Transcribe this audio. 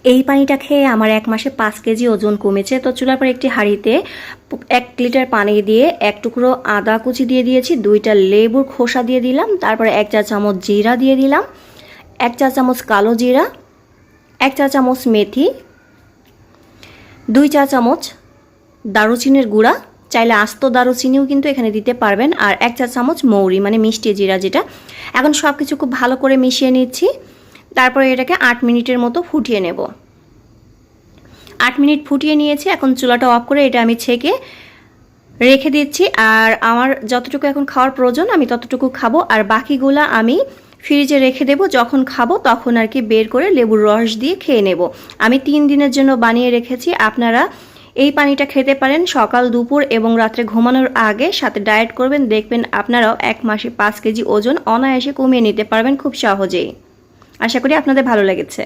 এই পানিটা খেয়ে আমার 1 মাসে 5 কেজি ওজন কমেছে। তো চুলার পর একটি হাঁড়িতে 1 লিটার পানি দিয়ে 1 টুকরো আদা কুচি দিয়ে দিয়েছি, 2টা লেবুর খোসা দিয়ে দিলাম, তারপরে 1 চা চামচ জিরা দিয়ে দিলাম, 1 চা চামচ কালো জিরা, 1 চা চামচ মেথি, 2 চা চামচ দারুচিনির গুঁড়া, চাইলে আস্ত দারুচিনিও কিন্তু এখানে দিতে পারবেন, আর 1 চা চামচ মৌরি মানে মিষ্টি জিরা যেটা। এখন সব কিছু খুব ভালো করে মিশিয়ে নিচ্ছি। তারপরে এটাকে 8 মিনিটের মতো ফুটিয়ে নেব। 8 মিনিট ফুটিয়ে নিয়েছি। এখন চুলাটা অফ করে এটা আমি ছেঁকে রেখে দিচ্ছি। আর আমার যতটুকু এখন খাওয়ার প্রয়োজন আমি ততটুকু খাবো, আর বাকিগুলা আমি ফ্রিজে রেখে দেব। যখন খাবো তখন আর কি বের করে লেবুর রস দিয়ে খেয়ে নেব। আমি 3 দিনের জন্য বানিয়ে রেখেছি। আপনারা এই পানিটা খেতে পারেন সকাল, দুপুর এবং রাত্রে ঘুমানোর আগে। সাথে ডায়েট করবেন, দেখবেন আপনারাও 1 মাসে 5 কেজি ওজন অনায়াসে কমিয়ে নিতে পারবেন খুব সহজেই। আশা করি আপনাদের ভালো লেগেছে।